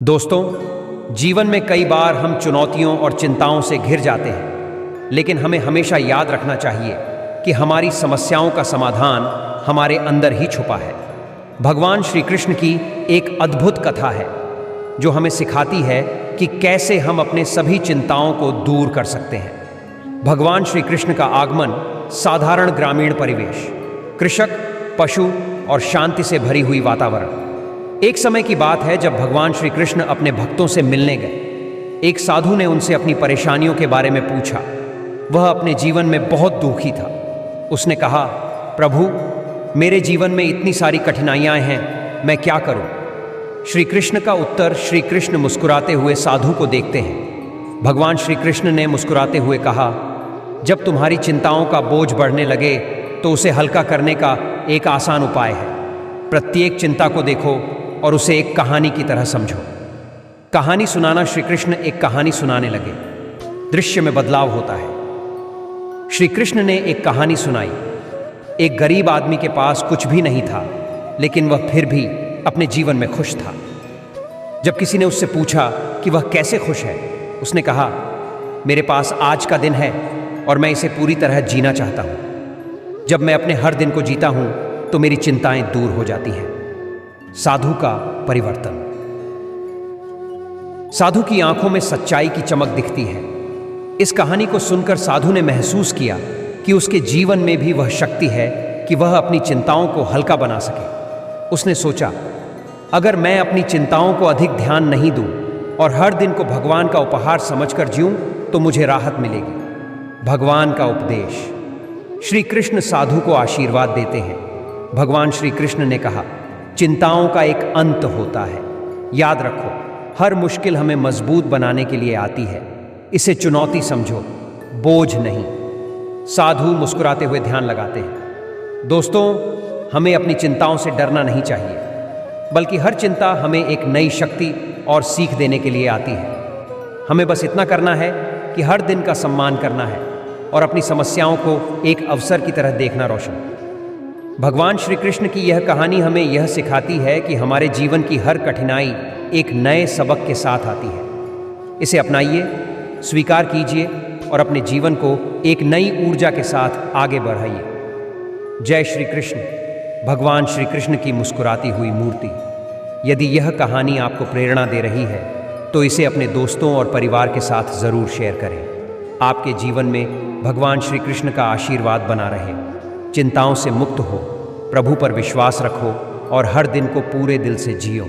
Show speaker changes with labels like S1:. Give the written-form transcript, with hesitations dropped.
S1: दोस्तों, जीवन में कई बार हम चुनौतियों और चिंताओं से घिर जाते हैं, लेकिन हमें हमेशा याद रखना चाहिए कि हमारी समस्याओं का समाधान हमारे अंदर ही छुपा है। भगवान श्री कृष्ण की एक अद्भुत कथा है जो हमें सिखाती है कि कैसे हम अपने सभी चिंताओं को दूर कर सकते हैं। भगवान श्री कृष्ण का आगमन साधारण ग्रामीण परिवेश, कृषक, पशु और शांति से भरी हुई वातावरण। एक समय की बात है जब भगवान श्री कृष्ण अपने भक्तों से मिलने गए। एक साधु ने उनसे अपनी परेशानियों के बारे में पूछा। वह अपने जीवन में बहुत दुखी था। उसने कहा, प्रभु, मेरे जीवन में इतनी सारी कठिनाइयां हैं, मैं क्या करूं? श्री कृष्ण का उत्तर। श्री कृष्ण मुस्कुराते हुए साधु को देखते हैं। भगवान श्री कृष्ण ने मुस्कुराते हुए कहा, जब तुम्हारी चिंताओं का बोझ बढ़ने लगे तो उसे हल्का करने का एक आसान उपाय है। प्रत्येक चिंता को देखो और उसे एक कहानी की तरह समझो। कहानी सुनाना। श्री कृष्ण एक कहानी सुनाने लगे। दृश्य में बदलाव होता है। श्री कृष्ण ने एक कहानी सुनाई। एक गरीब आदमी के पास कुछ भी नहीं था, लेकिन वह फिर भी अपने जीवन में खुश था। जब किसी ने उससे पूछा कि वह कैसे खुश है, उसने कहा, मेरे पास आज का दिन है और मैं इसे पूरी तरह जीना चाहता हूं। जब मैं अपने हर दिन को जीता हूं तो मेरी चिंताएं दूर हो जाती हैं। साधु का परिवर्तन। साधु की आंखों में सच्चाई की चमक दिखती है। इस कहानी को सुनकर साधु ने महसूस किया कि उसके जीवन में भी वह शक्ति है कि वह अपनी चिंताओं को हल्का बना सके। उसने सोचा, अगर मैं अपनी चिंताओं को अधिक ध्यान नहीं दूं और हर दिन को भगवान का उपहार समझकर जीऊं तो मुझे राहत मिलेगी। भगवान का उपदेश। श्री कृष्ण साधु को आशीर्वाद देते हैं। भगवान श्री कृष्ण ने कहा, चिंताओं का एक अंत होता है। याद रखो, हर मुश्किल हमें मजबूत बनाने के लिए आती है। इसे चुनौती समझो, बोझ नहीं। साधु मुस्कुराते हुए ध्यान लगाते हैं। दोस्तों, हमें अपनी चिंताओं से डरना नहीं चाहिए, बल्कि हर चिंता हमें एक नई शक्ति और सीख देने के लिए आती है। हमें बस इतना करना है कि हर दिन का सम्मान करना है और अपनी समस्याओं को एक अवसर की तरह देखना। रोशन। भगवान श्री कृष्ण की यह कहानी हमें यह सिखाती है कि हमारे जीवन की हर कठिनाई एक नए सबक के साथ आती है। इसे अपनाइए, स्वीकार कीजिए और अपने जीवन को एक नई ऊर्जा के साथ आगे बढ़ाइए। जय श्री कृष्ण। भगवान श्री कृष्ण की मुस्कुराती हुई मूर्ति। यदि यह कहानी आपको प्रेरणा दे रही है तो इसे अपने दोस्तों और परिवार के साथ ज़रूर शेयर करें। आपके जीवन में भगवान श्री कृष्ण का आशीर्वाद बना रहे। चिंताओं से मुक्त हो, प्रभु पर विश्वास रखो और हर दिन को पूरे दिल से जियो।